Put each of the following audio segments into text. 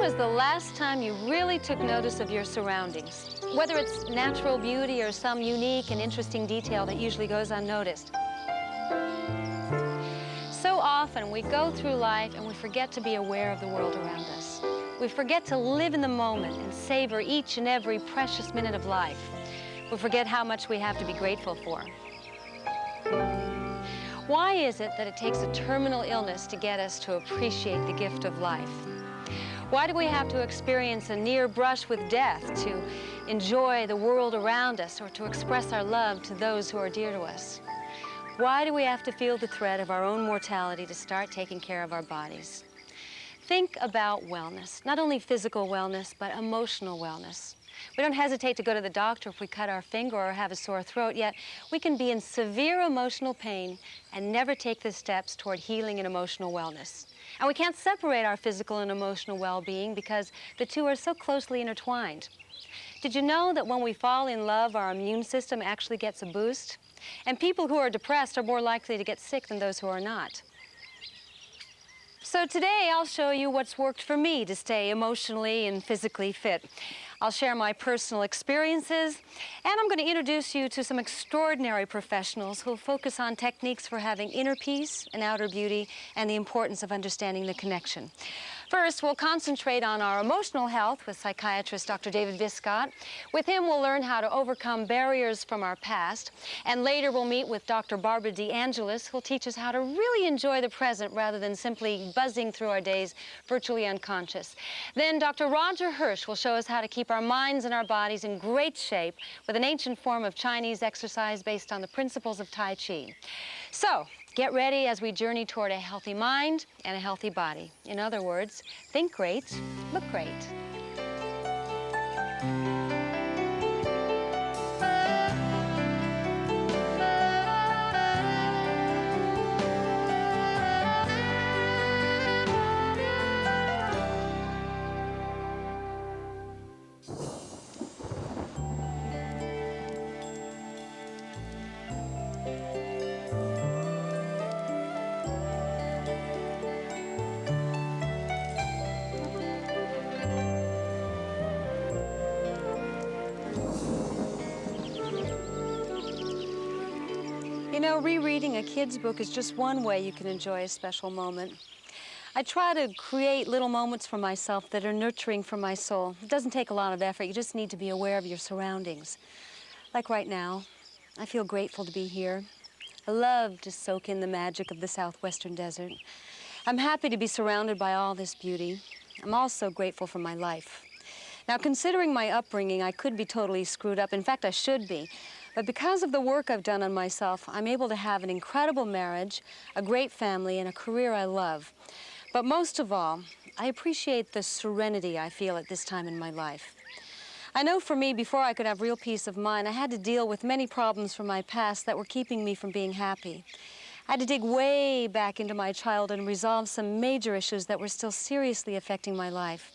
was the last time you really took notice of your surroundings? Whether it's natural beauty or some unique and interesting detail that usually goes unnoticed. So often we go through life and we forget to be aware of the world around us. We forget to live in the moment and savor each and every precious minute of life. We forget how much we have to be grateful for. Why is it that it takes a terminal illness to get us to appreciate the gift of life? Why do we have to experience a near brush with death to enjoy the world around us or to express our love to those who are dear to us? Why do we have to feel the threat of our own mortality to start taking care of our bodies? Think about wellness, not only physical wellness, but emotional wellness. We don't hesitate to go to the doctor if we cut our finger or have a sore throat, yet we can be in severe emotional pain and never take the steps toward healing and emotional wellness. And we can't separate our physical and emotional well-being because the two are so closely intertwined. Did you know that when we fall in love, our immune system actually gets a boost? And people who are depressed are more likely to get sick than those who are not. So today I'll show you what's worked for me to stay emotionally and physically fit. I'll share my personal experiences, and I'm going to introduce you to some extraordinary professionals who'll focus on techniques for having inner peace and outer beauty and the importance of understanding the connection. First, we'll concentrate on our emotional health with psychiatrist Dr. David Viscott. With him, we'll learn how to overcome barriers from our past. And later, we'll meet with Dr. Barbara DeAngelis, who'll teach us how to really enjoy the present rather than simply buzzing through our days virtually unconscious. Then Dr. Roger Hirsch will show us how to keep our minds and our bodies in great shape with an ancient form of Chinese exercise based on the principles of Tai Chi. So, get ready as we journey toward a healthy mind and a healthy body. In other words, think great, look great. You know, rereading a kid's book is just one way you can enjoy a special moment. I try to create little moments for myself that are nurturing for my soul. It doesn't take a lot of effort. You just need to be aware of your surroundings. Like right now, I feel grateful to be here. I love to soak in the magic of the southwestern desert. I'm happy to be surrounded by all this beauty. I'm also grateful for my life. Now, considering my upbringing, I could be totally screwed up. In fact, I should be. But because of the work I've done on myself, I'm able to have an incredible marriage, a great family, and a career I love. But most of all, I appreciate the serenity I feel at this time in my life. I know for me, before I could have real peace of mind, I had to deal with many problems from my past that were keeping me from being happy. I had to dig way back into my childhood and resolve some major issues that were still seriously affecting my life.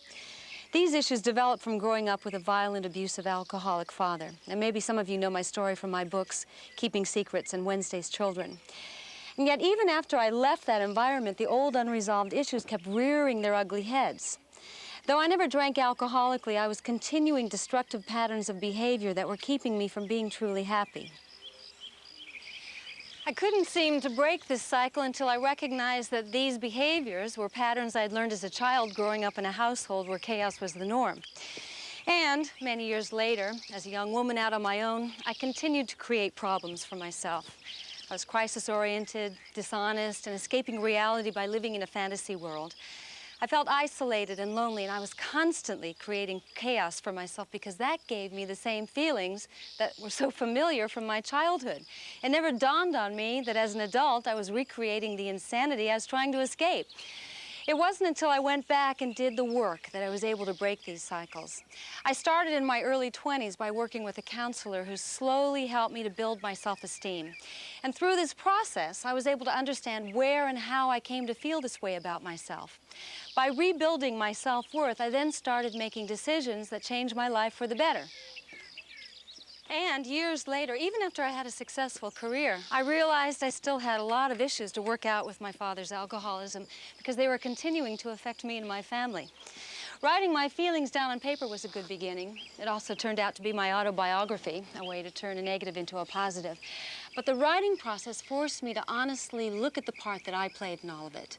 These issues developed from growing up with a violent, abusive, alcoholic father. And maybe some of you know my story from my books, Keeping Secrets and Wednesday's Children. And yet, even after I left that environment, the old unresolved issues kept rearing their ugly heads. Though I never drank alcoholically, I was continuing destructive patterns of behavior that were keeping me from being truly happy. I couldn't seem to break this cycle until I recognized that these behaviors were patterns I'd learned as a child growing up in a household where chaos was the norm. And many years later, as a young woman out on my own, I continued to create problems for myself. I was crisis-oriented, dishonest, and escaping reality by living in a fantasy world. I felt isolated and lonely, and I was constantly creating chaos for myself because that gave me the same feelings that were so familiar from my childhood. It never dawned on me that as an adult, I was recreating the insanity I was trying to escape. It wasn't until I went back and did the work that I was able to break these cycles. I started in my early 20s by working with a counselor who slowly helped me to build my self-esteem. And through this process, I was able to understand where and how I came to feel this way about myself. By rebuilding my self-worth, I then started making decisions that changed my life for the better. And years later, even after I had a successful career, I realized I still had a lot of issues to work out with my father's alcoholism because they were continuing to affect me and my family. Writing my feelings down on paper was a good beginning. It also turned out to be my autobiography, a way to turn a negative into a positive. But the writing process forced me to honestly look at the part that I played in all of it.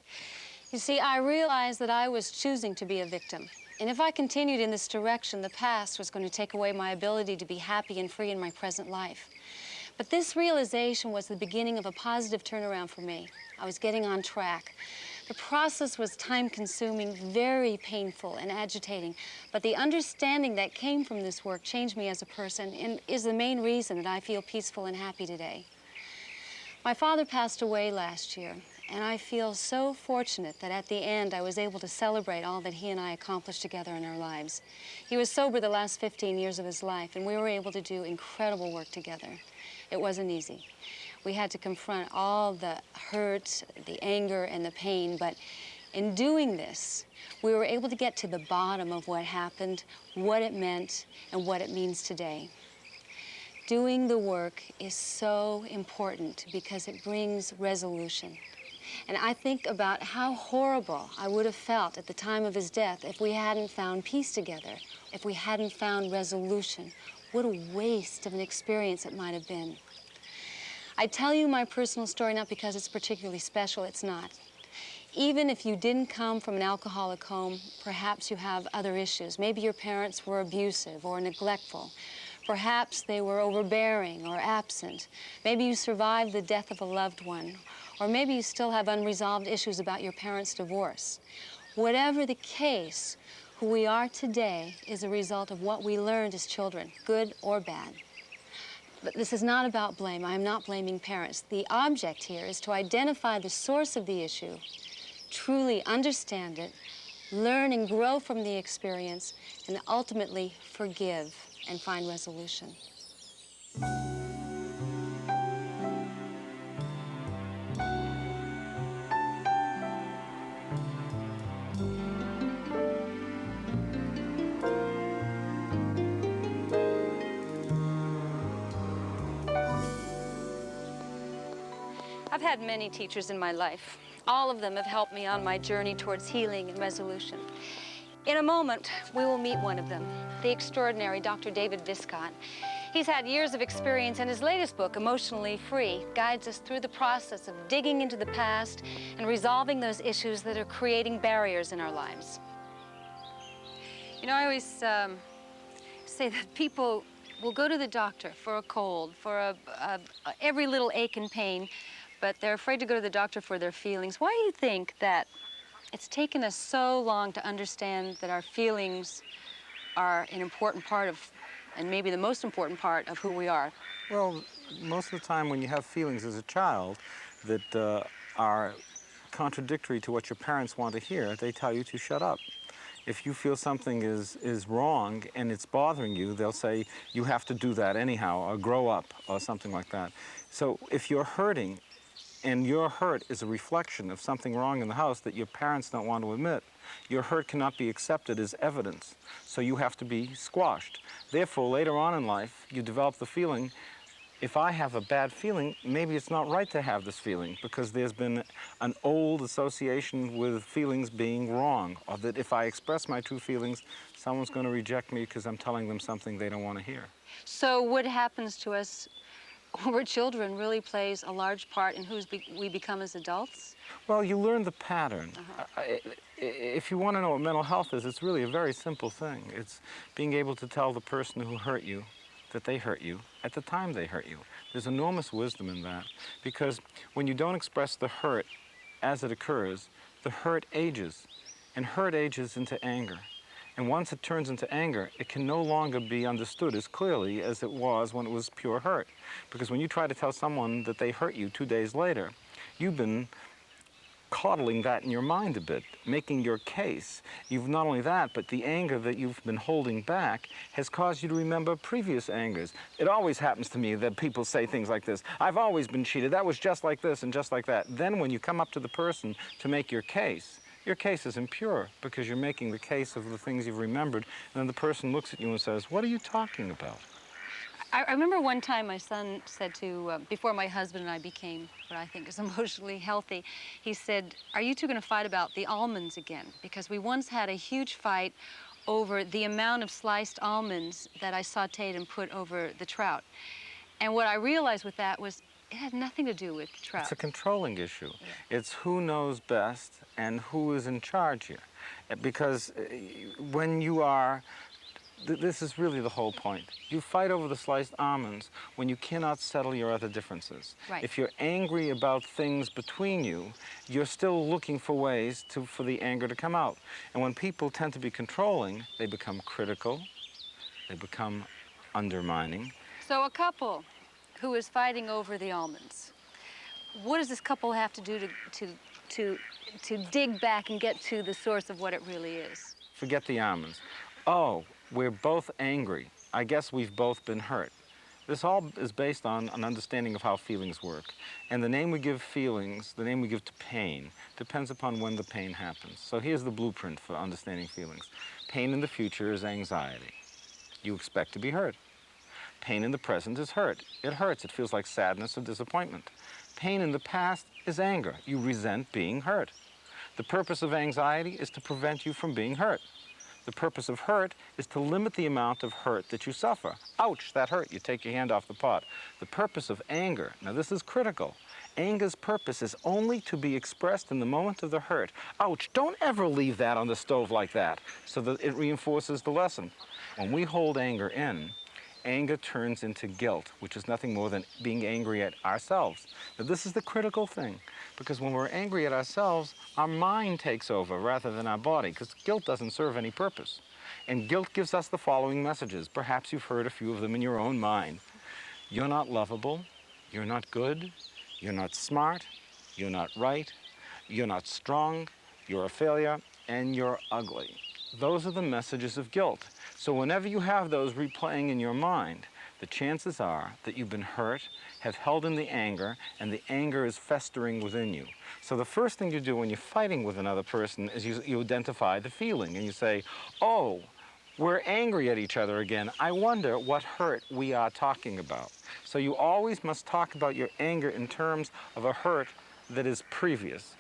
You see, I realized that I was choosing to be a victim. And if I continued in this direction, the past was going to take away my ability to be happy and free in my present life. But this realization was the beginning of a positive turnaround for me. I was getting on track. The process was time-consuming, very painful and agitating, but the understanding that came from this work changed me as a person and is the main reason that I feel peaceful and happy today. My father passed away last year, and I feel so fortunate that at the end I was able to celebrate all that he and I accomplished together in our lives. He was sober the last 15 years of his life, and we were able to do incredible work together. It wasn't easy. We had to confront all the hurt, the anger, and the pain, but in doing this, we were able to get to the bottom of what happened, what it meant, and what it means today. Doing the work is so important because it brings resolution. And I think about how horrible I would have felt at the time of his death if we hadn't found peace together, if we hadn't found resolution. What a waste of an experience it might have been. I tell you my personal story not because it's particularly special, it's not. Even if you didn't come from an alcoholic home, perhaps you have other issues. Maybe your parents were abusive or neglectful. Perhaps they were overbearing or absent. Maybe you survived the death of a loved one. Or maybe you still have unresolved issues about your parents' divorce. Whatever the case, who we are today is a result of what we learned as children, good or bad. But this is not about blame. I am not blaming parents. The object here is to identify the source of the issue, truly understand it, learn and grow from the experience, and ultimately forgive and find resolution. I've had many teachers in my life. All of them have helped me on my journey towards healing and resolution. In a moment, we will meet one of them, the extraordinary Dr. David Viscott. He's had years of experience, and his latest book, Emotionally Free, guides us through the process of digging into the past and resolving those issues that are creating barriers in our lives. You know, I always say that people will go to the doctor for a cold, for every little ache and pain, but they're afraid to go to the doctor for their feelings. Why do you think that it's taken us so long to understand that our feelings are an important part of, and maybe the most important part of who we are? Well, most of the time when you have feelings as a child that are contradictory to what your parents want to hear, they tell you to shut up. If you feel something is wrong and it's bothering you, they'll say, you have to do that anyhow, or grow up, or something like that. So if you're hurting, and your hurt is a reflection of something wrong in the house that your parents don't want to admit, your hurt cannot be accepted as evidence, so you have to be squashed. Therefore, later on in life, you develop the feeling, if I have a bad feeling, maybe it's not right to have this feeling, because there's been an old association with feelings being wrong, or that if I express my true feelings, someone's going to reject me because I'm telling them something they don't want to hear. So what happens to us when we're children really plays a large part in who we become as adults? Well, you learn the pattern. If you want to know what mental health is, it's really a very simple thing. It's being able to tell the person who hurt you that they hurt you at the time they hurt you. There's enormous wisdom in that, because when you don't express the hurt as it occurs, the hurt ages, and hurt ages into anger. And once it turns into anger, it can no longer be understood as clearly as it was when it was pure hurt. Because when you try to tell someone that they hurt you 2 days later, you've been coddling that in your mind a bit, making your case. You've not only that, but the anger that you've been holding back has caused you to remember previous angers. It always happens to me that people say things like this, I've always been cheated, that was just like this and just like that. Then when you come up to the person to make your case is impure, because you're making the case of the things you've remembered, and then the person looks at you and says, what are you talking about? I remember one time my son said to, before my husband and I became what I think is emotionally healthy, he said, "Are you two going to fight about the almonds again?" Because we once had a huge fight over the amount of sliced almonds that I sauteed and put over the trout. And what I realized with that was it had nothing to do with trout. It's a controlling issue. Yeah. It's who knows best and who is in charge here. Because when you are, this is really the whole point. You fight over the sliced almonds when you cannot settle your other differences. Right. If you're angry about things between you, you're still looking for ways for the anger to come out. And when people tend to be controlling, they become critical, they become undermining. So a couple who is fighting over the almonds, what does this couple have to do to dig back and get to the source of what it really is? Forget the almonds. Oh, we're both angry. I guess we've both been hurt. This all is based on an understanding of how feelings work. And the name we give feelings, the name we give to pain, depends upon when the pain happens. So here's the blueprint for understanding feelings. Pain in the future is anxiety. You expect to be hurt. Pain in the present is hurt. It hurts. It feels like sadness or disappointment. Pain in the past is anger. You resent being hurt. The purpose of anxiety is to prevent you from being hurt. The purpose of hurt is to limit the amount of hurt that you suffer. Ouch, that hurt. You take your hand off the pot. The purpose of anger, now this is critical. Anger's purpose is only to be expressed in the moment of the hurt. Ouch, don't ever leave that on the stove like that, so that it reinforces the lesson. When we hold anger in, anger turns into guilt, which is nothing more than being angry at ourselves. Now, this is the critical thing, because when we're angry at ourselves, our mind takes over rather than our body, because guilt doesn't serve any purpose. And guilt gives us the following messages. Perhaps you've heard a few of them in your own mind. You're not lovable, you're not good, you're not smart, you're not right, you're not strong, you're a failure, and you're ugly. Those are the messages of guilt. So whenever you have those replaying in your mind, the chances are that you've been hurt, have held in the anger, and the anger is festering within you. So the first thing you do when you're fighting with another person is you identify the feeling, and you say, oh, we're angry at each other again. I wonder what hurt we are talking about. So you always must talk about your anger in terms of a hurt that is previous.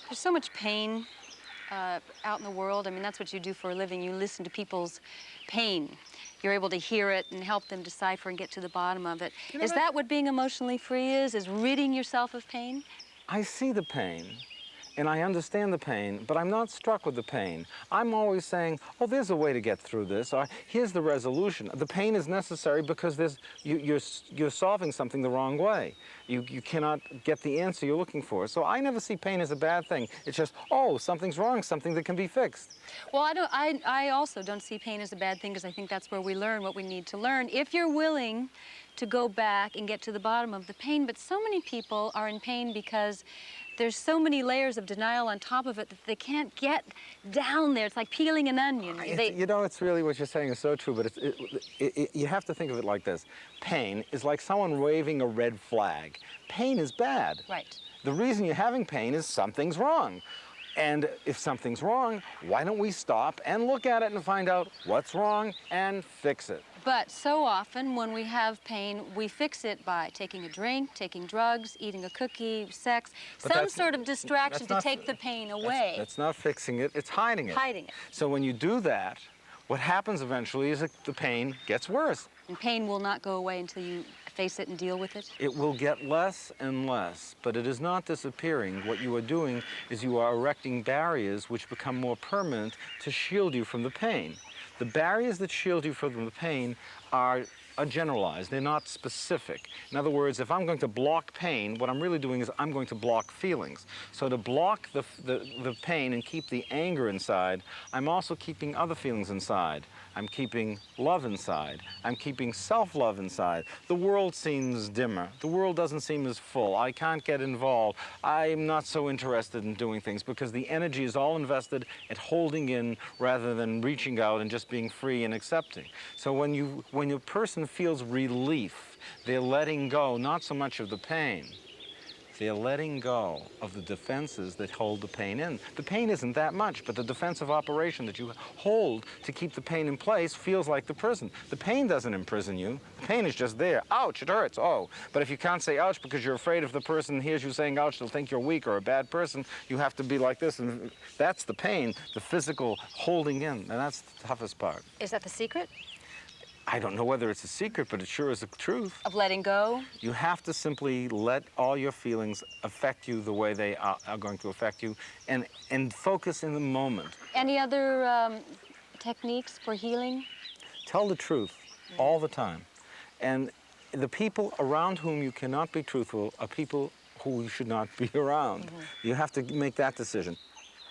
There's so much pain out in the world. I mean, that's what you do for a living. You listen to people's pain. You're able to hear it and help them decipher and get to the bottom of it. Is that what being emotionally free is ridding yourself of pain? I see the pain, and I understand the pain, but I'm not struck with the pain. I'm always saying, oh, there's a way to get through this, or here's the resolution. The pain is necessary because you're solving something the wrong way. You cannot get the answer you're looking for. So I never see pain as a bad thing. It's just, oh, something's wrong, something that can be fixed. Well, I also don't see pain as a bad thing, because I think that's where we learn what we need to learn, if you're willing to go back and get to the bottom of the pain. But so many people are in pain because there's so many layers of denial on top of it that they can't get down there. It's like peeling an onion. You know, it's really what you're saying is so true, but you have to think of it like this. Pain is like someone waving a red flag. Pain is bad. Right. The reason you're having pain is something's wrong. And if something's wrong, why don't we stop and look at it and find out what's wrong and fix it? But so often when we have pain, we fix it by taking a drink, taking drugs, eating a cookie, sex, some sort of distraction to take the pain away. That's not fixing it, it's hiding it. Hiding it. So when you do that, what happens eventually is that the pain gets worse. And pain will not go away until you face it and deal with it? It will get less and less, but it is not disappearing. What you are doing is you are erecting barriers which become more permanent to shield you from the pain. The barriers that shield you from the pain are generalized. They're not specific. In other words, if I'm going to block pain, what I'm really doing is I'm going to block feelings. So to block the pain and keep the anger inside, I'm also keeping other feelings inside. I'm keeping love inside. I'm keeping self-love inside. The world seems dimmer. The world doesn't seem as full. I can't get involved. I'm not so interested in doing things because the energy is all invested at holding in rather than reaching out and just being free and accepting. So when a person feels relief, they're letting go not so much of the pain. They're letting go of the defenses that hold the pain in. The pain isn't that much, but the defensive operation that you hold to keep the pain in place feels like the prison. The pain doesn't imprison you. The pain is just there. Ouch, it hurts. Oh. But if you can't say ouch because you're afraid if the person hears you saying ouch, they'll think you're weak or a bad person, you have to be like this. And that's the pain, the physical holding in. And that's the toughest part. Is that the secret? I don't know whether it's a secret, but it sure is the truth. Of letting go? You have to simply let all your feelings affect you the way they are going to affect you, and focus in the moment. Any other techniques for healing? Tell the truth all the time. And the people around whom you cannot be truthful are people who you should not be around. You have to make that decision.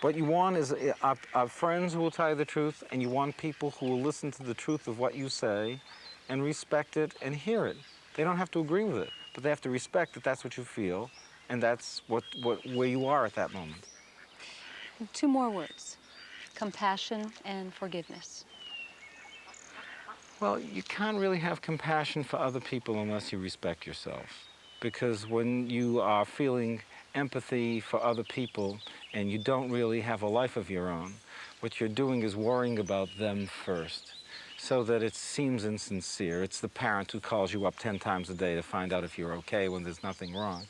What you want is friends who will tell you the truth, and you want people who will listen to the truth of what you say and respect it and hear it. They don't have to agree with it, but they have to respect that that's what you feel, and that's where you are at that moment. 2 more words: compassion and forgiveness. Well, you can't really have compassion for other people unless you respect yourself. Because when you are feeling empathy for other people and you don't really have a life of your own, what you're doing is worrying about them first, so that it seems insincere. It's the parent who calls you up 10 times a day to find out if you're okay when there's nothing wrong.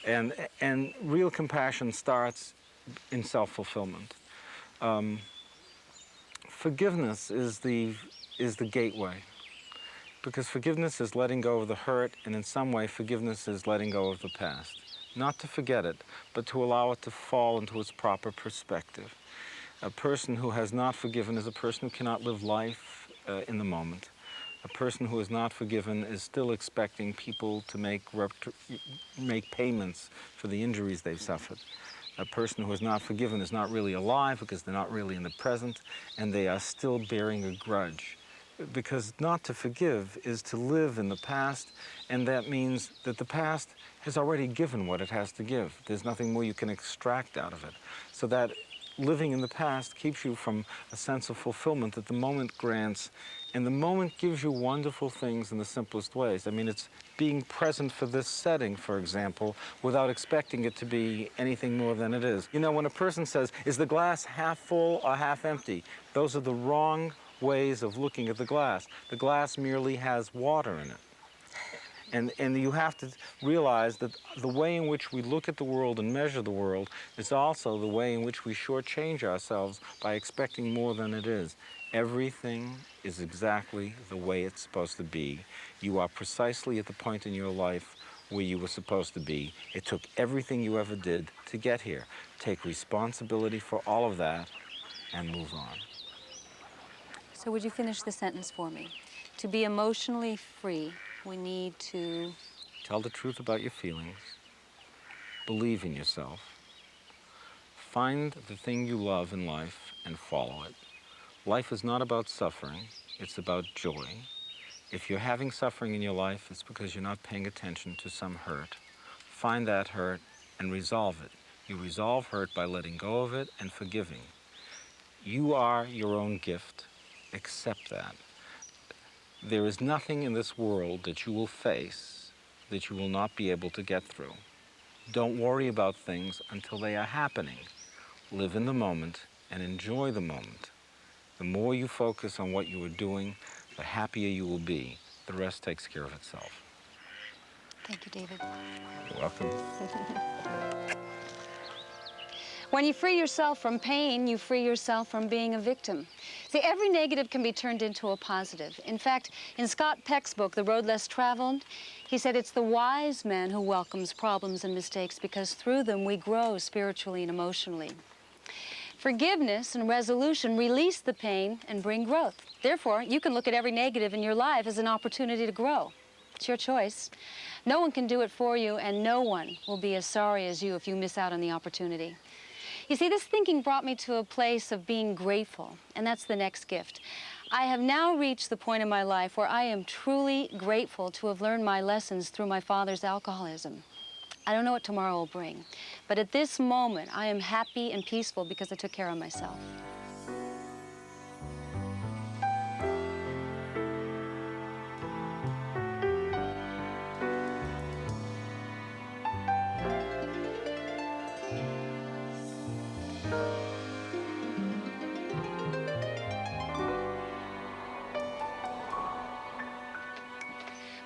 And real compassion starts in self-fulfillment. Forgiveness is the gateway. Because forgiveness is letting go of the hurt, and in some way, forgiveness is letting go of the past. Not to forget it, but to allow it to fall into its proper perspective. A person who has not forgiven is a person who cannot live life in the moment. A person who is not forgiven is still expecting people to make payments for the injuries they've suffered. A person who is not forgiven is not really alive because they're not really in the present, and they are still bearing a grudge. Because not to forgive is to live in the past, and that means that the past has already given what it has to give. There's nothing more you can extract out of it. So that living in the past keeps you from a sense of fulfillment that the moment grants, and the moment gives you wonderful things in the simplest ways. I mean, it's being present for this setting, for example, without expecting it to be anything more than it is. You know, when a person says, is the glass half full or half empty? Those are the wrong ways of looking at the glass. The glass merely has water in it. And you have to realize that the way in which we look at the world and measure the world is also the way in which we shortchange ourselves by expecting more than it is. Everything is exactly the way it's supposed to be. You are precisely at the point in your life where you were supposed to be. It took everything you ever did to get here. Take responsibility for all of that and move on. So would you finish the sentence for me? To be emotionally free, we need to... Tell the truth about your feelings. Believe in yourself. Find the thing you love in life and follow it. Life is not about suffering, it's about joy. If you're having suffering in your life, it's because you're not paying attention to some hurt. Find that hurt and resolve it. You resolve hurt by letting go of it and forgiving. You are your own gift. Accept that. There is nothing in this world that you will face that you will not be able to get through. Don't worry about things until they are happening. Live in the moment and enjoy the moment. The more you focus on what you are doing, the happier you will be. The rest takes care of itself. Thank you, David. You're welcome. When you free yourself from pain, you free yourself from being a victim. See, every negative can be turned into a positive. In fact, in Scott Peck's book, The Road Less Traveled, he said it's the wise man who welcomes problems and mistakes because through them we grow spiritually and emotionally. Forgiveness and resolution release the pain and bring growth. Therefore, you can look at every negative in your life as an opportunity to grow. It's your choice. No one can do it for you, and no one will be as sorry as you if you miss out on the opportunity. You see, this thinking brought me to a place of being grateful, and that's the next gift. I have now reached the point in my life where I am truly grateful to have learned my lessons through my father's alcoholism. I don't know what tomorrow will bring, but at this moment, I am happy and peaceful because I took care of myself.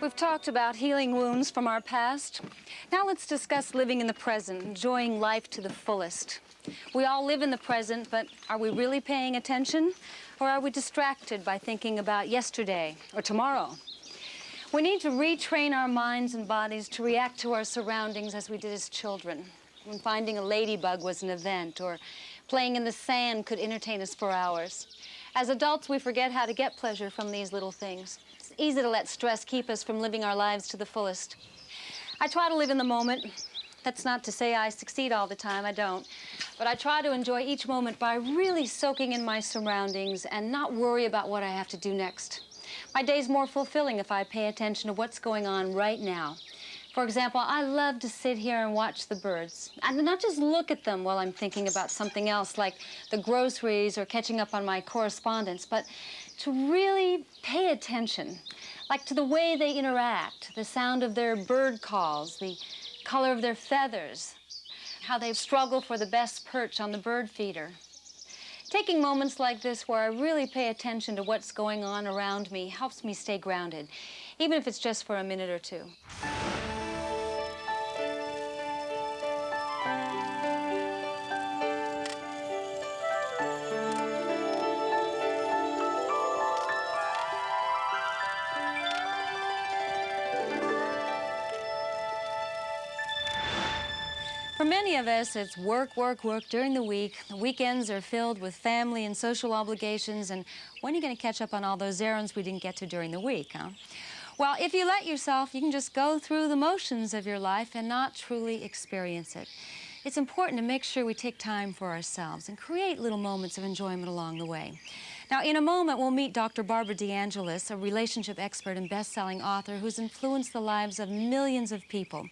We've talked about healing wounds from our past. Now let's discuss living in the present, enjoying life to the fullest. We all live in the present, but are we really paying attention? Or are we distracted by thinking about yesterday or tomorrow? We need to retrain our minds and bodies to react to our surroundings as we did as children, when finding a ladybug was an event, or playing in the sand could entertain us for hours. As adults, we forget how to get pleasure from these little things. It's easy to let stress keep us from living our lives to the fullest. I try to live in the moment. That's not to say I succeed all the time, I don't. But I try to enjoy each moment by really soaking in my surroundings and not worry about what I have to do next. My day's more fulfilling if I pay attention to what's going on right now. For example, I love to sit here and watch the birds, and not just look at them while I'm thinking about something else like the groceries or catching up on my correspondence, but to really pay attention, like to the way they interact, the sound of their bird calls, the color of their feathers, how they struggle for the best perch on the bird feeder. Taking moments like this where I really pay attention to what's going on around me helps me stay grounded, even if it's just for a minute or two. For many of us, it's work, work, work during the week. The weekends are filled with family and social obligations, and when are you going to catch up on all those errands we didn't get to during the week, huh? Well, if you let yourself, you can just go through the motions of your life and not truly experience it. It's important to make sure we take time for ourselves and create little moments of enjoyment along the way. Now, in a moment, we'll meet Dr. Barbara DeAngelis, a relationship expert and best-selling author who's influenced the lives of millions of people.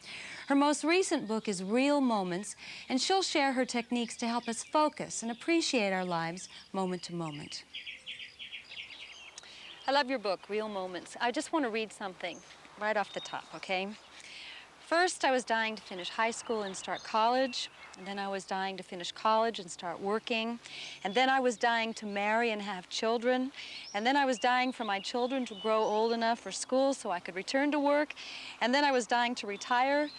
Her most recent book is Real Moments, and she'll share her techniques to help us focus and appreciate our lives moment to moment. I love your book, Real Moments. I just want to read something right off the top, okay? First, I was dying to finish high school and start college, and then I was dying to finish college and start working, and then I was dying to marry and have children, and then I was dying for my children to grow old enough for school so I could return to work, and then I was dying to retire,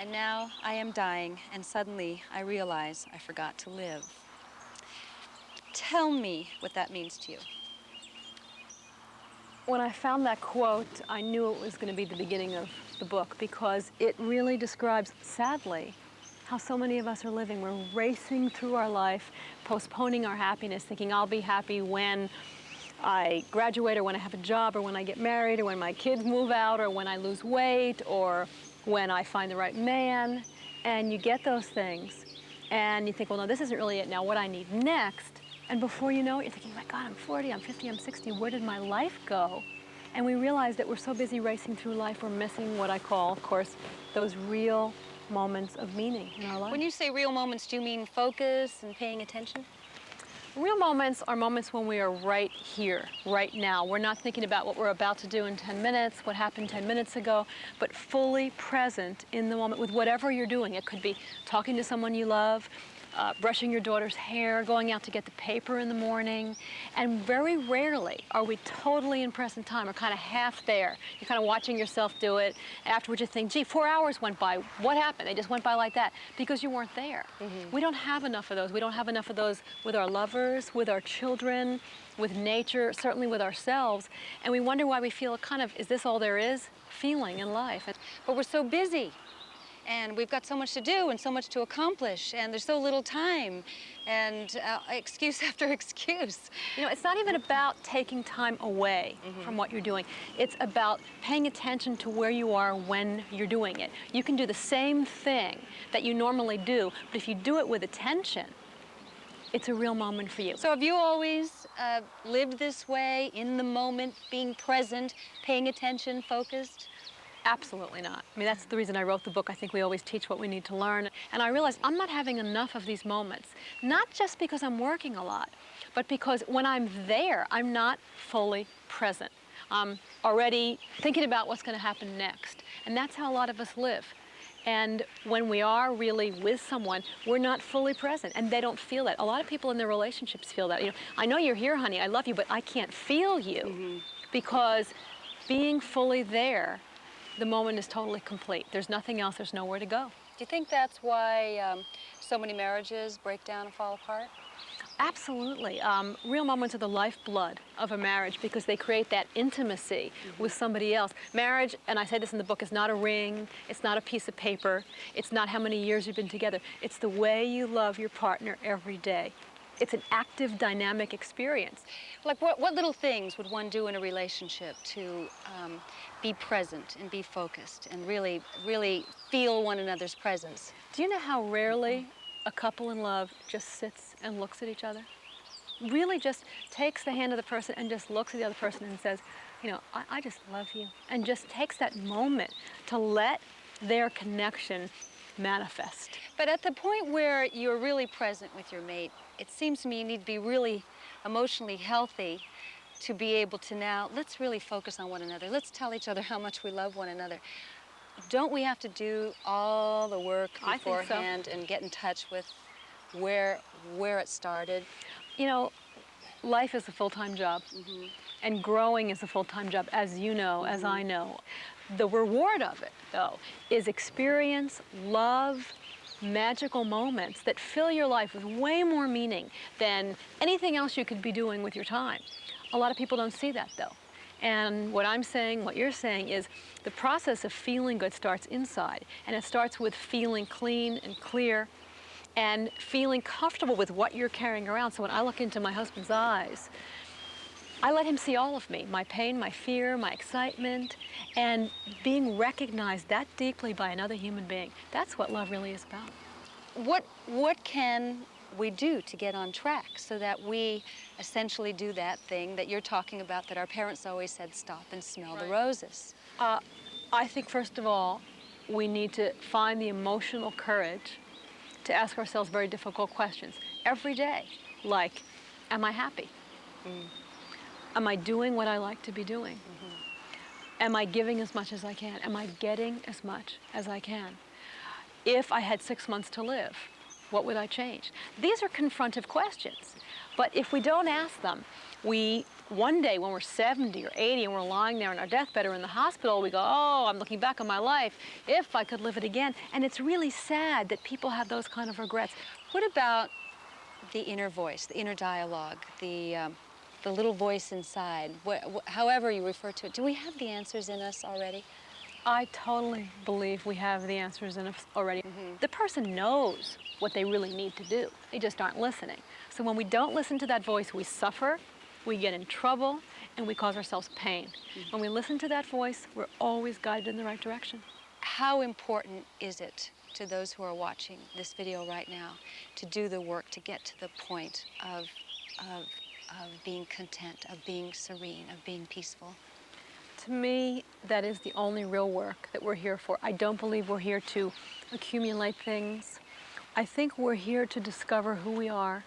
and now I am dying, and suddenly I realize I forgot to live. Tell me what that means to you. When I found that quote, I knew it was going to be the beginning of the book because it really describes, sadly, how so many of us are living. We're racing through our life, postponing our happiness, thinking I'll be happy when I graduate or when I have a job or when I get married or when my kids move out or when I lose weight or when I find the right man. And you get those things and you think, well, no, this isn't really it. Now what I need next. And before you know it, you're thinking, my God, I'm 40, I'm 50, I'm 60, where did my life go? And we realize that we're so busy racing through life, we're missing what I call, of course, those real moments of meaning in our life. When you say real moments, do you mean focus and paying attention? Real moments are moments when we are right here, right now. We're not thinking about what we're about to do in 10 minutes, what happened 10 minutes ago, but fully present in the moment with whatever you're doing. It could be talking to someone you love, brushing your daughter's hair, going out to get the paper in the morning, and very rarely are we totally in present time or kind of half there. You're kind of watching yourself do it. Afterwards you think, gee, 4 hours went by. What happened? They just went by like that because you weren't there. We don't have enough of those. We don't have enough of those with our lovers, with our children, with nature, certainly with ourselves. And we wonder why we feel a kind of, is this all there is? Feeling in life. But we're so busy. And we've got so much to do and so much to accomplish, and there's so little time, and excuse after excuse. You know, it's not even about taking time away from what you're doing. It's about paying attention to where you are when you're doing it. You can do the same thing that you normally do, but if you do it with attention, it's a real moment for you. So have you always lived this way, in the moment, being present, paying attention, focused? Absolutely not. I mean, that's the reason I wrote the book. I think we always teach what we need to learn. And I realized I'm not having enough of these moments, not just because I'm working a lot, but because when I'm there, I'm not fully present. I'm already thinking about what's going to happen next. And that's how a lot of us live. And when we are really with someone, we're not fully present, and they don't feel that. A lot of people in their relationships feel that. You know, I know you're here, honey, I love you, but I can't feel you because being fully there the moment is totally complete. There's nothing else, there's nowhere to go. Do you think that's why so many marriages break down and fall apart? Absolutely. Real moments are the lifeblood of a marriage because they create that intimacy with somebody else. Marriage, and I say this in the book, is not a ring, it's not a piece of paper, it's not how many years you've been together. It's the way you love your partner every day. It's an active, dynamic experience. Like what little things would one do in a relationship to be present and be focused and really, really feel one another's presence? Do you know how rarely a couple in love just sits and looks at each other? Really just takes the hand of the person and just looks at the other person and says, you know, I just love you. And just takes that moment to let their connection manifest. But at the point where you're really present with your mate, it seems to me you need to be really emotionally healthy to be able to now, let's really focus on one another. Let's tell each other how much we love one another. Don't we have to do all the work beforehand and get in touch with where it started? You know, life is a full-time job, and growing is a full-time job, as you know, as I know. The reward of it, though, is experience, love, magical moments that fill your life with way more meaning than anything else you could be doing with your time. A lot of people don't see that, though. And what I'm saying, what you're saying is the process of feeling good starts inside, and it starts with feeling clean and clear and feeling comfortable with what you're carrying around. So when I look into my husband's eyes, I let him see all of me, my pain, my fear, my excitement, and being recognized that deeply by another human being. That's what love really is about. What can we do to get on track so that we essentially do that thing that you're talking about that our parents always said, stop and smell the roses? I think, first of all, we need to find the emotional courage to ask ourselves very difficult questions every day, like, am I happy? Am I doing what I like to be doing? Am I giving as much as I can? Am I getting as much as I can? If I had 6 months to live, what would I change? These are confrontive questions, but if we don't ask them, one day when we're 70 or 80 and we're lying there on our deathbed or in the hospital, we go, oh, I'm looking back on my life, if I could live it again. And it's really sad that people have those kind of regrets. What about the inner voice, the inner dialogue, the little voice inside, however you refer to it? Do we have the answers in us already? I totally believe we have the answers in us already. The person knows what they really need to do. They just aren't listening. So when we don't listen to that voice, we suffer, we get in trouble, and we cause ourselves pain. When we listen to that voice, we're always guided in the right direction. How important is it to those who are watching this video right now to do the work to get to the point of being content, of being serene, of being peaceful? To me, that is the only real work that we're here for. I don't believe we're here to accumulate things. I think we're here to discover who we are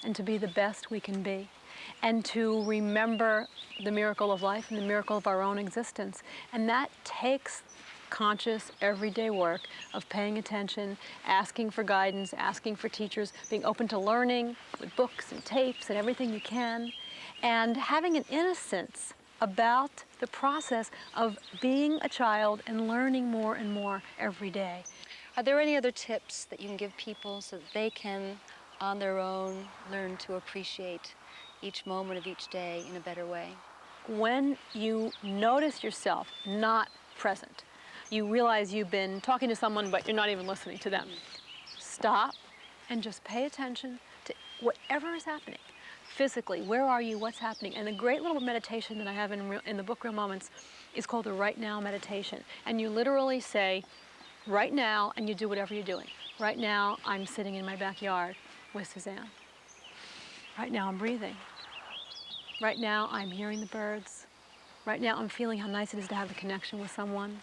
and to be the best we can be, and to remember the miracle of life and the miracle of our own existence. And that takes conscious, everyday work of paying attention, asking for guidance, asking for teachers, being open to learning with books and tapes and everything you can, and having an innocence about the process of being a child and learning more and more every day. Are there any other tips that you can give people so that they can, on their own, learn to appreciate each moment of each day in a better way? When you notice yourself not present, you realize you've been talking to someone but you're not even listening to them, stop and just pay attention to whatever is happening. Physically, where are you, what's happening? And the great little meditation that I have in the book, Real Moments, is called the Right Now meditation. And you literally say, right now, and you do whatever you're doing. Right now, I'm sitting in my backyard with Suzanne. Right now, I'm breathing. Right now, I'm hearing the birds. Right now, I'm feeling how nice it is to have a connection with someone.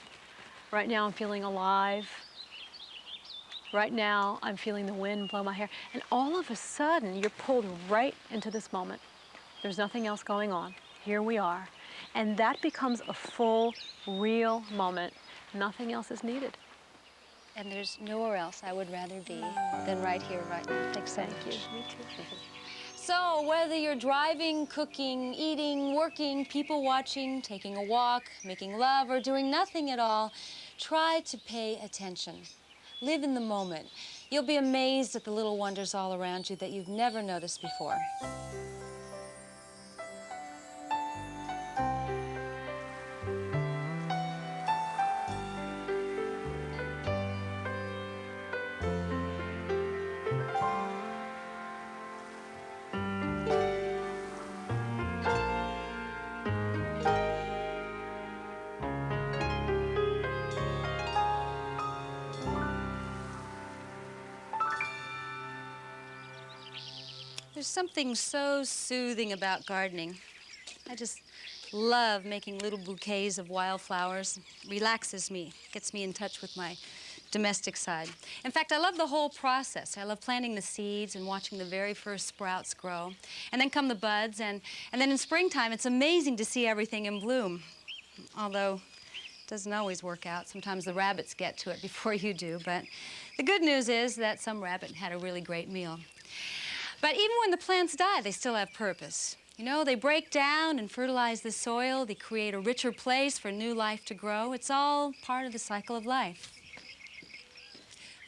Right now, I'm feeling alive. Right now, I'm feeling the wind blow my hair. And all of a sudden, you're pulled right into this moment. There's nothing else going on. Here we are. And that becomes a full, real moment. Nothing else is needed. And there's nowhere else I would rather be than right here, right now. Thanks so much. Thank you. Me too. So whether you're driving, cooking, eating, working, people watching, taking a walk, making love, or doing nothing at all, try to pay attention. Live in the moment. You'll be amazed at the little wonders all around you that you've never noticed before. There's something so soothing about gardening. I just love making little bouquets of wildflowers. It relaxes me, gets me in touch with my domestic side. In fact, I love the whole process. I love planting the seeds and watching the very first sprouts grow. And then come the buds, and then in springtime, it's amazing to see everything in bloom. Although it doesn't always work out. Sometimes the rabbits get to it before you do. But the good news is that some rabbit had a really great meal. But even when the plants die, they still have purpose. You know, they break down and fertilize the soil. They create a richer place for new life to grow. It's all part of the cycle of life.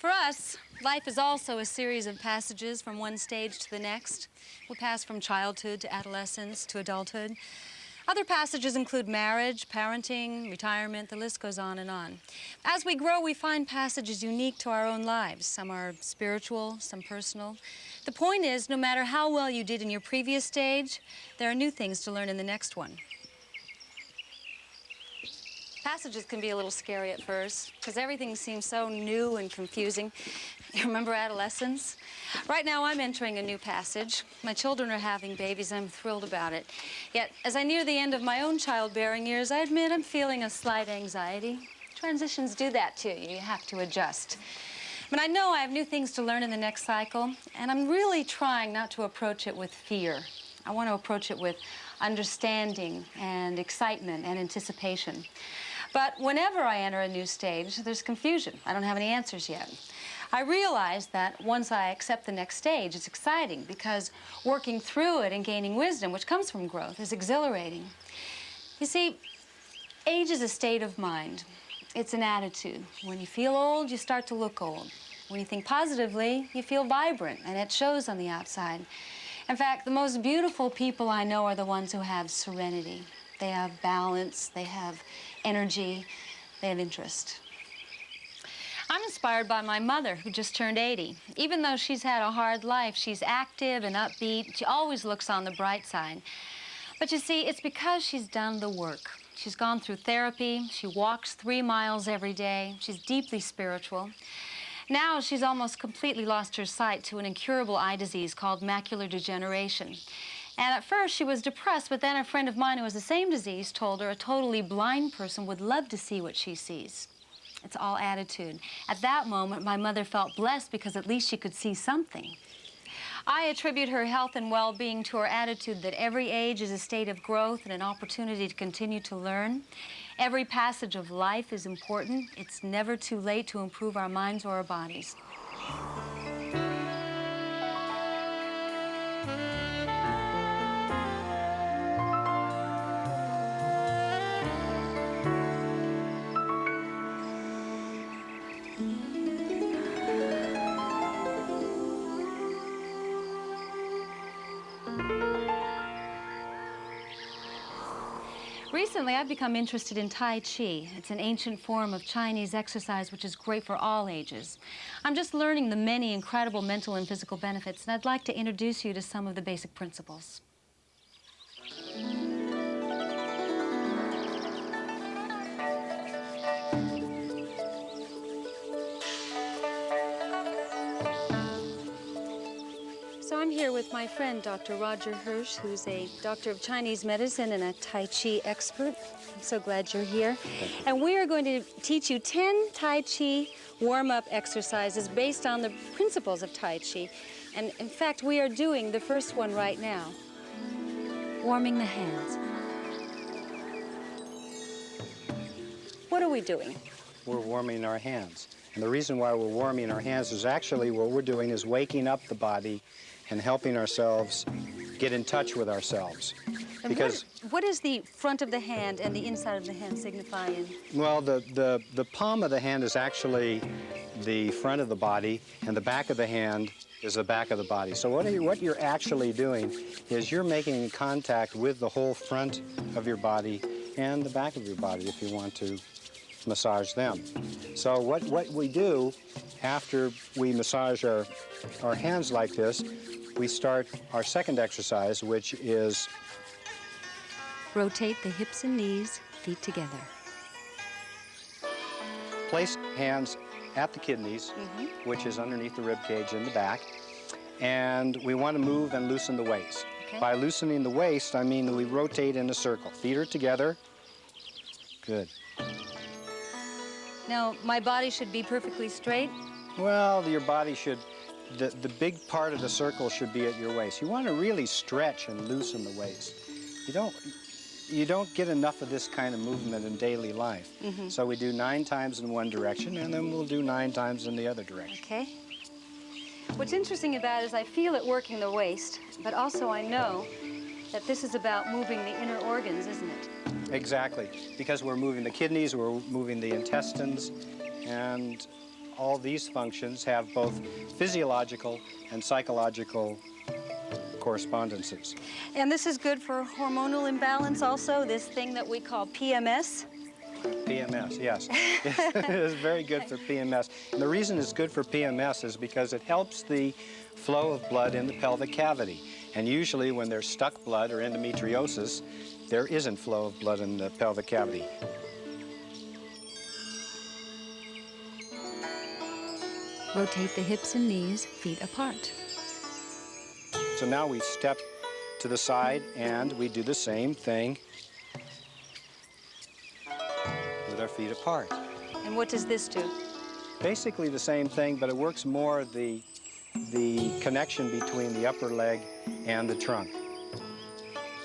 For us, life is also a series of passages from one stage to the next. We pass from childhood to adolescence to adulthood. Other passages include marriage, parenting, retirement, the list goes on and on. As we grow, we find passages unique to our own lives. Some are spiritual, some personal. The point is, no matter how well you did in your previous stage, there are new things to learn in the next one. Passages can be a little scary at first, because everything seems so new and confusing. You remember adolescence? Right now, I'm entering a new passage. My children are having babies, and I'm thrilled about it. Yet, as I near the end of my own childbearing years, I admit I'm feeling a slight anxiety. Transitions do that to you. You have to adjust. But I know I have new things to learn in the next cycle, and I'm really trying not to approach it with fear. I want to approach it with understanding and excitement and anticipation. But whenever I enter a new stage, there's confusion. I don't have any answers yet. I realize that once I accept the next stage, it's exciting because working through it and gaining wisdom, which comes from growth, is exhilarating. You see, age is a state of mind. It's an attitude. When you feel old, you start to look old. When you think positively, you feel vibrant, and it shows on the outside. In fact, the most beautiful people I know are the ones who have serenity. They have balance, they have energy, they have interest. I'm inspired by my mother, who just turned 80. Even though she's had a hard life, she's active and upbeat. She always looks on the bright side. But you see, it's because she's done the work. She's gone through therapy. She walks 3 miles every day. She's deeply spiritual. Now she's almost completely lost her sight to an incurable eye disease called macular degeneration. And at first she was depressed, but then a friend of mine who has the same disease told her a totally blind person would love to see what she sees. It's all attitude. At that moment, my mother felt blessed because at least she could see something. I attribute her health and well-being to her attitude that every age is a state of growth and an opportunity to continue to learn. Every passage of life is important. It's never too late to improve our minds or our bodies. Recently, I've become interested in Tai Chi. It's an ancient form of Chinese exercise which is great for all ages. I'm just learning the many incredible mental and physical benefits, and I'd like to introduce you to some of the basic principles. So I'm here with my friend, Dr. Roger Hirsch, who's a doctor of Chinese medicine and a Tai Chi expert. I'm so glad you're here. And we are going to teach you 10 Tai Chi warm-up exercises based on the principles of Tai Chi. And in fact, we are doing the first one right now, warming the hands. What are we doing? We're warming our hands. And the reason why we're warming our hands is actually what we're doing is waking up the body and helping ourselves get in touch with ourselves. And Because, what does the front of the hand and the inside of the hand signify in? well, the palm of the hand is actually the front of the body, and the back of the hand is the back of the body. So what you're actually doing is you're making contact with the whole front of your body and the back of your body if you want to massage them. So what we do after we massage our hands like this, we start our second exercise, which is Rotate the hips and knees, feet together. place hands at the kidneys, which is underneath the rib cage in the back, and we want to move and loosen the waist. Okay. By loosening the waist, I mean we rotate in a circle. Feet are together. Good. Now, my body should be perfectly straight. Well, your body should, the big part of the circle should be at your waist. You want to really stretch and loosen the waist. You don't get enough of this kind of movement in daily life. So we do 9 times in one direction, and then we'll do 9 times in the other direction. Okay. What's interesting about it is I feel it working the waist, but also I know that this is about moving the inner organs, isn't it? Exactly, because we're moving the kidneys, we're moving the intestines, and all these functions have both physiological and psychological correspondences. And this is good for hormonal imbalance also, this thing that we call PMS. PMS, yes. It is very good for PMS. And the reason it's good for PMS is because it helps the flow of blood in the pelvic cavity. And usually when there's stuck blood or endometriosis, there isn't flow of blood in the pelvic cavity. Rotate the hips and knees, feet apart. So now we step to the side and we do the same thing with our feet apart. And what does this do? Basically the same thing, but it works more the connection between the upper leg and the trunk.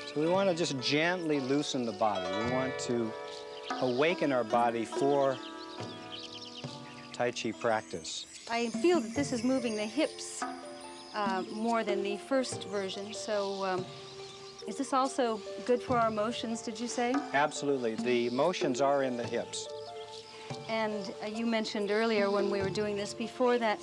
So we want to just gently loosen the body. We want to awaken our body for Tai Chi practice. I feel that this is moving the hips more than the first version, so is this also good for our motions, did you say? Absolutely. The motions are in the hips. And you mentioned earlier when we were doing this before that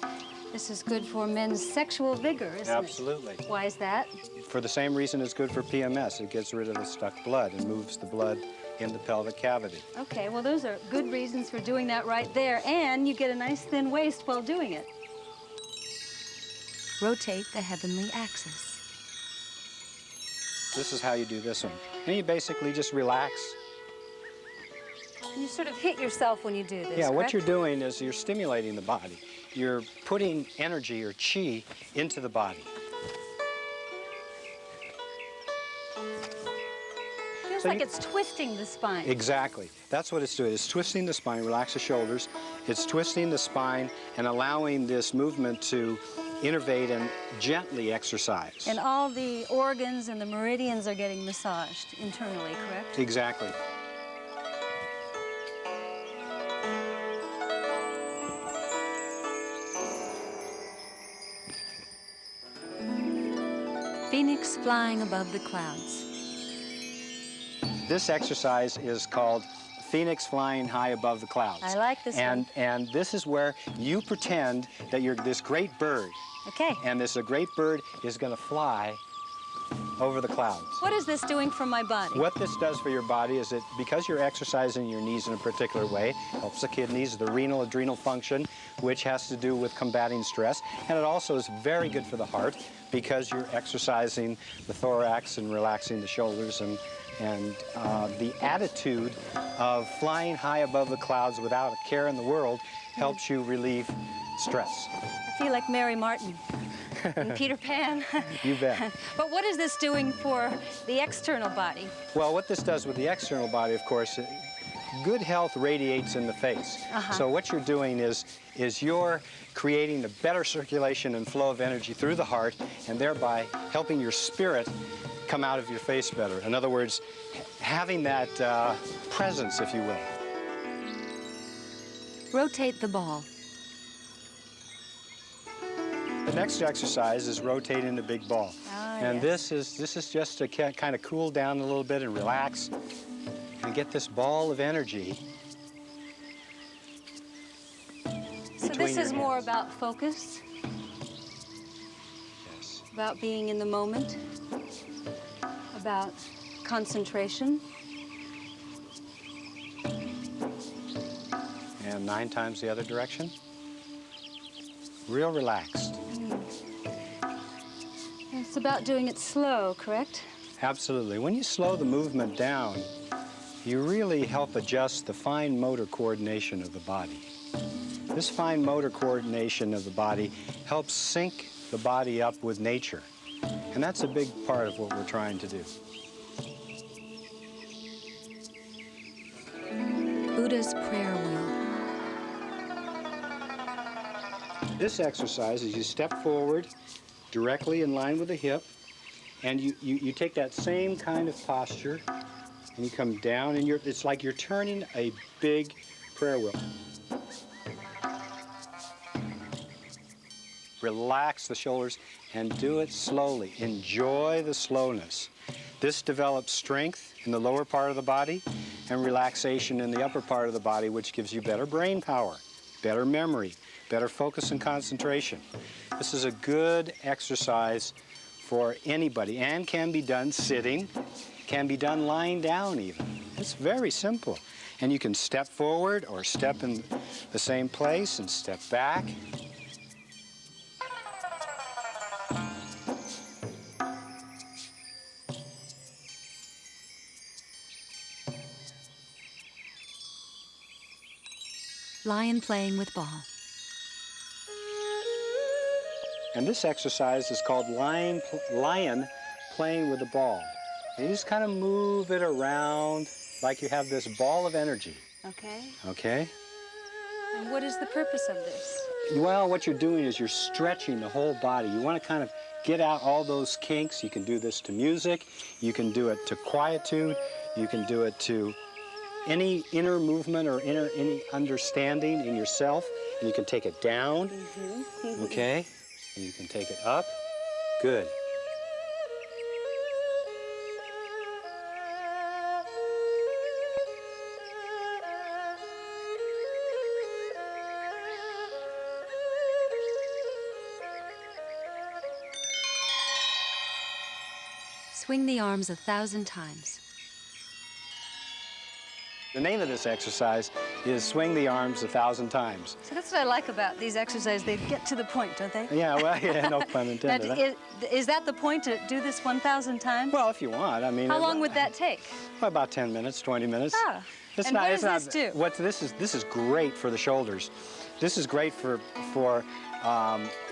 this is good for men's sexual vigor, isn't it? Absolutely. Why is that? For the same reason it's good for PMS. It gets rid of the stuck blood and moves the blood in the pelvic cavity. Okay, well those are good reasons for doing that right there, and you get a nice thin waist while doing it. Rotate the heavenly axis. This is how you do this one. And you basically just relax. And you sort of hit yourself when you do this, Yeah, what correct? you're doing is you're stimulating the body. You're putting energy or chi into the body. Feels So like you- it's twisting the spine. Exactly. That's what it's doing. It's twisting the spine, relax the shoulders. It's twisting the spine and allowing this movement to innervate and gently exercise. And all the organs and the meridians are getting massaged internally, correct? Exactly. Phoenix flying above the clouds. This exercise is called Phoenix Flying High Above the Clouds. I like this one. And this is where you pretend that you're this great bird. Okay. And this great bird is going to fly over the clouds. What is this doing for my body? What this does for your body is that because you're exercising your knees in a particular way, helps the kidneys, the renal, adrenal function, which has to do with combating stress. And it also is very good for the heart because you're exercising the thorax and relaxing the shoulders and the attitude of flying high above the clouds without a care in the world helps you relieve stress. I feel like Mary Martin and Peter Pan. You bet. But what is this doing for the external body? Well, what this does with the external body, of course, good health radiates in the face. So what you're doing is you're creating a better circulation and flow of energy through the heart and thereby helping your spirit come out of your face better. In other words, having that presence, if you will. Rotate the ball. next exercise is rotating the big ball. And yes. this is just to kind of cool down a little bit and relax and get this ball of energy. So between this your is more hands. about focus, Yes. about being in the moment, about concentration. And 9 times the other direction. Real relaxed. It's about doing it slow, correct? Absolutely. When you slow the movement down, you really help adjust the fine motor coordination of the body. This fine motor coordination of the body helps sync the body up with nature. And that's a big part of what we're trying to do. Buddha's prayer wheel. This exercise is you step forward directly in line with the hip, and you take that same kind of posture, and you come down, and it's like you're turning a big prayer wheel. Relax the shoulders and do it slowly. Enjoy the slowness. This develops strength in the lower part of the body and relaxation in the upper part of the body, which gives you better brain power, better memory, better focus and concentration. This is a good exercise for anybody and can be done sitting, can be done lying down even. It's very simple. And you can step forward or step in the same place and step back. Lion playing with ball. And this exercise is called lion playing with the ball. And you just kind of move it around like you have this ball of energy. Okay. Okay? And what is the purpose of this? Well, what you're doing is you're stretching the whole body. You want to kind of get out all those kinks. You can do this to music. You can do it to quietude. You can do it to any inner movement or any understanding in yourself. And you can take it down. Okay? And you can take it up. Good. Swing the arms 1,000 times. The name of this exercise is swing the arms 1,000 times. So that's what I like about these exercises. They get to the point, don't they? Yeah, well, yeah, no pun intended. Now, is that the point, to do this 1,000 times? Well, if you want, I mean. How long would that take? Well, about 10 minutes, 20 minutes. Ah. It's And not, what it's does not, this do? What this is great for the shoulders. This is great for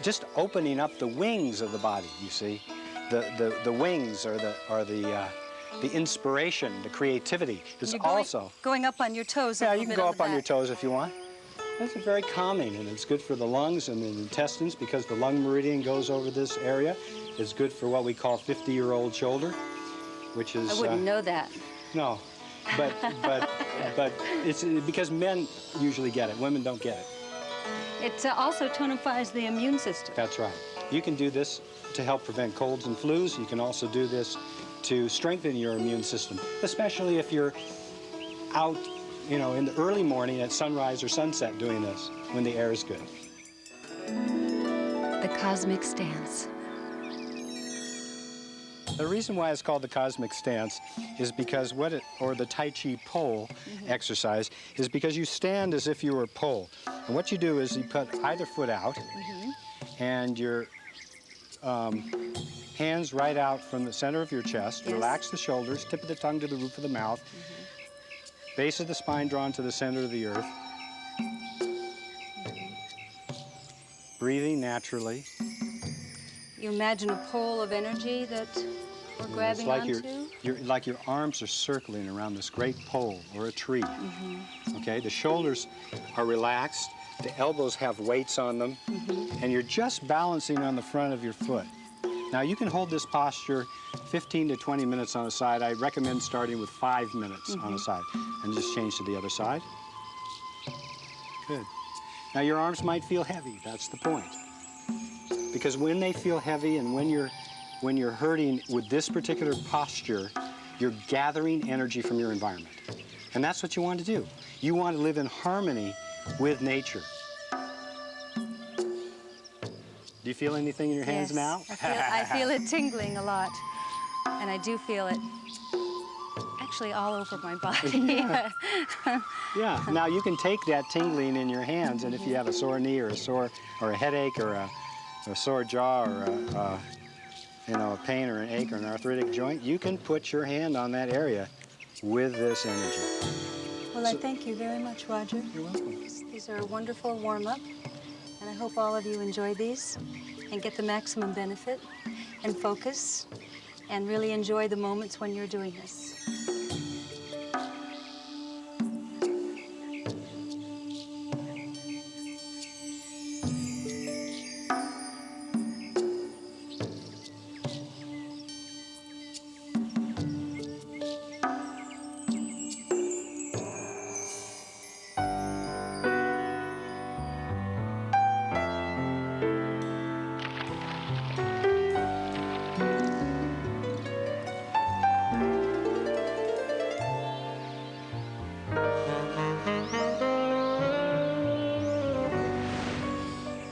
just opening up the wings of the body. You see, the wings are the inspiration, the creativity. Is You're also going up on your toes. A yeah. little You can bit go on up the on your back. toes if you want. This is very calming, and it's good for the lungs and the intestines because the lung meridian goes over this area. It's good for what we call 50-year-old shoulder, which is. I wouldn't know that. No, but it's because men usually get it. Women don't get it. It also tonifies the immune system. That's right. You can do this to help prevent colds and flus. You can also do this to strengthen your immune system, especially if you're out, you know, in the early morning at sunrise or sunset doing this when the air is good. The cosmic stance. The reason why it's called the cosmic stance is because or the Tai Chi pole exercise, is because you stand as if you were a pole. And what you do is you put either foot out and your hands right out from the center of your chest. Yes. Relax the shoulders, tip of the tongue to the roof of the mouth. Base of the spine drawn to the center of the earth. Breathing naturally. You imagine a pole of energy that we're grabbing It's onto? like your arms are circling around this great pole or a tree. Okay, the shoulders are relaxed, the elbows have weights on them, and you're just balancing on the front of your foot. Now you can hold this posture 15 to 20 minutes on a side. I recommend starting with 5 minutes on a side and just change to the other side. Good. Now your arms might feel heavy, that's the point. Because when they feel heavy and when you're hurting with this particular posture, you're gathering energy from your environment. And that's what you want to do. You want to live in harmony with nature. Do you feel anything in your hands Yes, now? I feel it tingling a lot. And I do feel it actually all over my body. Yeah. Now you can take that tingling in your hands, and if you have a sore knee or a headache or a sore jaw or a pain or an ache or an arthritic joint, you can put your hand on that area with this energy. Well, I thank you very much, Roger. You're welcome. These are a wonderful warm-up, and I hope all of you enjoy these and get the maximum benefit and focus and really enjoy the moments when you're doing this.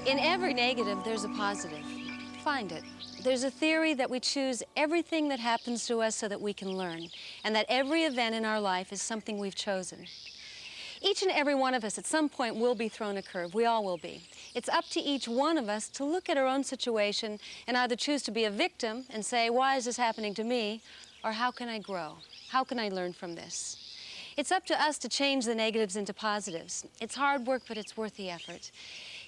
In every negative, there's a positive. Find it. There's a theory that we choose everything that happens to us so that we can learn, and that every event in our life is something we've chosen. Each and every one of us at some point will be thrown a curve. We all will be. It's up to each one of us to look at our own situation and either choose to be a victim and say, why is this happening to me? Or how can I grow? How can I learn from this? It's up to us to change the negatives into positives. It's hard work, but it's worth the effort.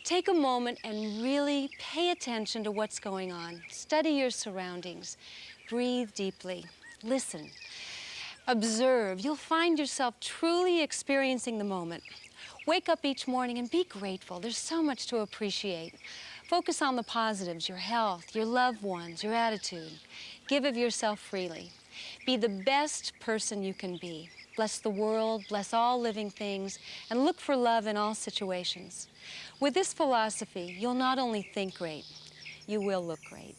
Take a moment and really pay attention to what's going on. Study your surroundings. Breathe deeply. Listen. Observe. You'll find yourself truly experiencing the moment. Wake up each morning and be grateful. There's so much to appreciate. Focus on the positives, your health, your loved ones, your attitude. Give of yourself freely. Be the best person you can be. Bless the world, bless all living things, and look for love in all situations. With this philosophy, you'll not only think great, you will look great.